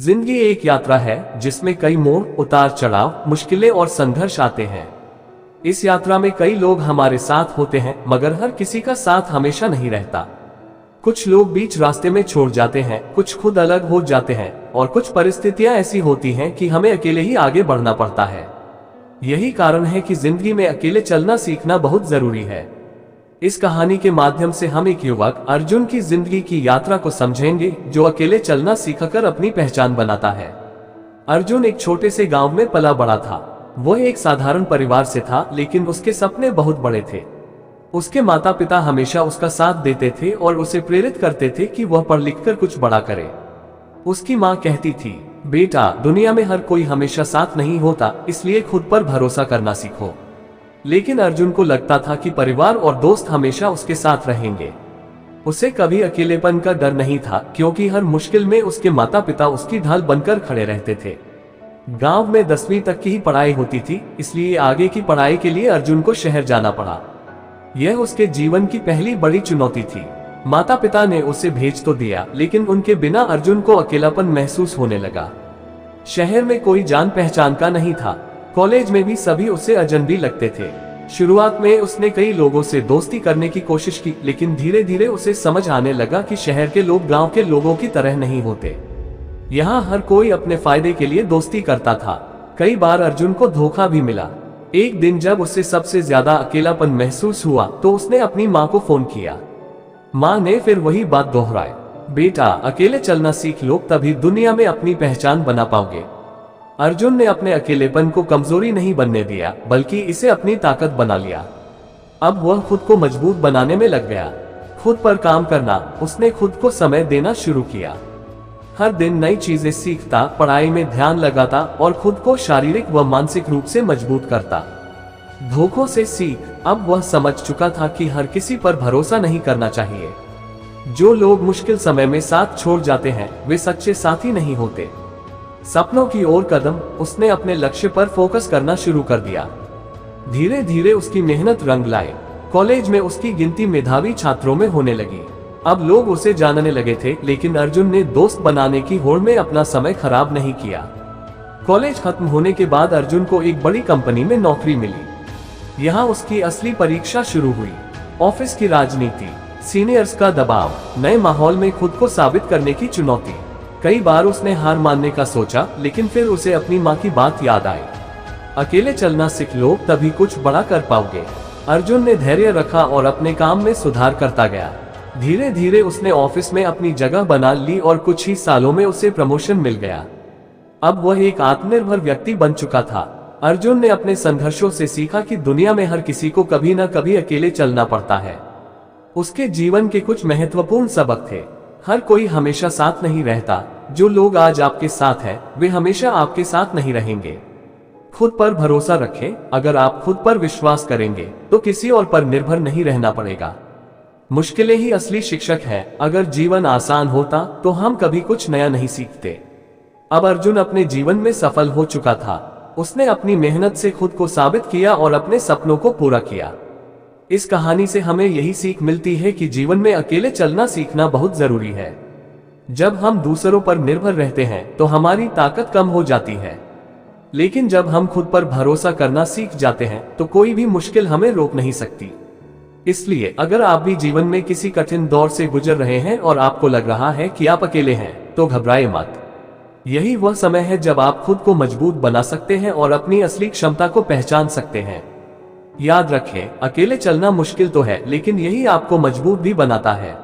जिंदगी एक यात्रा है जिसमें कई मोड़, उतार चढ़ाव, मुश्किलें और संघर्ष आते हैं। इस यात्रा में कई लोग हमारे साथ होते हैं, मगर हर किसी का साथ हमेशा नहीं रहता। कुछ लोग बीच रास्ते में छोड़ जाते हैं, कुछ खुद अलग हो जाते हैं और कुछ परिस्थितियां ऐसी होती हैं कि हमें अकेले ही आगे बढ़ना पड़ता है। यही कारण है कि जिंदगी में अकेले चलना सीखना बहुत जरूरी है। इस कहानी के माध्यम से हम एक युवक अर्जुन की जिंदगी की यात्रा को समझेंगे, जो अकेले चलना सीखकर अपनी पहचान बनाता है। अर्जुन एक छोटे से गांव में पला बड़ा था। वह एक साधारण परिवार से था, लेकिन उसके सपने बहुत बड़े थे। उसके माता पिता हमेशा उसका साथ देते थे और उसे प्रेरित करते थे कि वह पढ़ लिखकर कुछ बड़ा करे। उसकी माँ कहती थी, बेटा, दुनिया में हर कोई हमेशा साथ नहीं होता, इसलिए खुद पर भरोसा करना सीखो। लेकिन अर्जुन को लगता था कि परिवार और दोस्त हमेशा उसके साथ रहेंगे। उसे कभी अकेलेपन का डर नहीं था, क्योंकि हर मुश्किल में उसके माता पिता उसकी ढाल बनकर खड़े रहते थे। गांव में 10वीं तक की ही पढ़ाई होती थी, इसलिए आगे की पढ़ाई के लिए अर्जुन को शहर जाना पड़ा। यह उसके जीवन की पहली बड़ी चुनौती थी। माता पिता ने उसे भेज तो दिया, लेकिन उनके बिना अर्जुन को अकेलापन महसूस होने लगा। शहर में कोई जान पहचान का नहीं था। कॉलेज में भी सभी उसे अजनबी लगते थे। शुरुआत में उसने कई लोगों से दोस्ती करने की कोशिश की, लेकिन धीरे धीरे उसे समझ आने लगा कि शहर के लोग गांव के लोगों की तरह नहीं होते। यहाँ हर कोई अपने फायदे के लिए दोस्ती करता था। कई बार अर्जुन को धोखा भी मिला। एक दिन जब उसे सबसे ज्यादा अकेलापन महसूस हुआ, तो उसने अपनी माँ को फोन किया। माँ ने फिर वही बात दोहराई, बेटा, अकेले चलना सीख लो, तभी दुनिया में अपनी पहचान बना पाओगे। अर्जुन ने अपने अकेलेपन को कमजोरी नहीं बनने दिया, बल्कि इसे अपनी ताकत बना लिया। अब वह खुद को मजबूत बनाने में लग गया। खुद पर काम करना, उसने खुद को समय देना शुरू किया। हर दिन नई चीजें सीखता, पढ़ाई में ध्यान लगाता और खुद को शारीरिक व मानसिक रूप से मजबूत करता। धोखों से सीख, अब वह समझ चुका था कि हर किसी पर भरोसा नहीं करना चाहिए। जो लोग मुश्किल समय में साथ छोड़ जाते हैं, वे सच्चे साथी नहीं होते। सपनों की ओर कदम, उसने अपने लक्ष्य पर फोकस करना शुरू कर दिया। धीरे धीरे उसकी मेहनत रंग लाए। कॉलेज में उसकी गिनती मेधावी छात्रों में होने लगी। अब लोग उसे जानने लगे थे, लेकिन अर्जुन ने दोस्त बनाने की होड़ में अपना समय खराब नहीं किया। कॉलेज खत्म होने के बाद अर्जुन को एक बड़ी कंपनी में नौकरी मिली। यहाँ उसकी असली परीक्षा शुरू हुई। ऑफिस की राजनीति, सीनियर्स का दबाव, नए माहौल में खुद को साबित करने की चुनौती। कई बार उसने हार मानने का सोचा, लेकिन फिर उसे अपनी माँ की बात याद आई, अकेले चलना सीख लो, तभी कुछ बड़ा कर पाओगे। अर्जुन ने धैर्य रखा और अपने काम में सुधार करता गया। धीरे धीरे उसने ऑफिस में अपनी जगह बना ली और कुछ ही सालों में उसे प्रमोशन मिल गया। अब वह एक आत्मनिर्भर व्यक्ति बन चुका था। अर्जुन ने अपने संघर्षों से सीखा कि दुनिया में हर किसी को कभी न कभी अकेले चलना पड़ता है। उसके जीवन के कुछ महत्वपूर्ण सबक थे। हर कोई हमेशा साथ नहीं रहता। जो लोग आज आपके साथ हैं, वे हमेशा आपके साथ नहीं रहेंगे। खुद पर भरोसा रखें। अगर आप खुद पर विश्वास करेंगे, तो किसी और पर निर्भर नहीं रहना पड़ेगा। मुश्किलें ही असली शिक्षक हैं। अगर जीवन आसान होता, तो हम कभी कुछ नया नहीं सीखते। अब अर्जुन अपने जीवन में सफल हो चुका था। उसने अपनी मेहनत से खुद को साबित किया और अपने सपनों को पूरा किया। इस कहानी से हमें यही सीख मिलती है कि जीवन में अकेले चलना सीखना बहुत जरूरी है। जब हम दूसरों पर निर्भर रहते हैं, तो हमारी ताकत कम हो जाती है, लेकिन जब हम खुद पर भरोसा करना सीख जाते हैं, तो कोई भी मुश्किल हमें रोक नहीं सकती। इसलिए अगर आप भी जीवन में किसी कठिन दौर से गुजर रहे हैं और आपको लग रहा है कि आप अकेले हैं, तो घबराएं मत। यही वह समय है जब आप खुद को मजबूत बना सकते हैं और अपनी असली क्षमता को पहचान सकते हैं। याद रखें, अकेले चलना मुश्किल तो है, लेकिन यही आपको मजबूत भी बनाता है।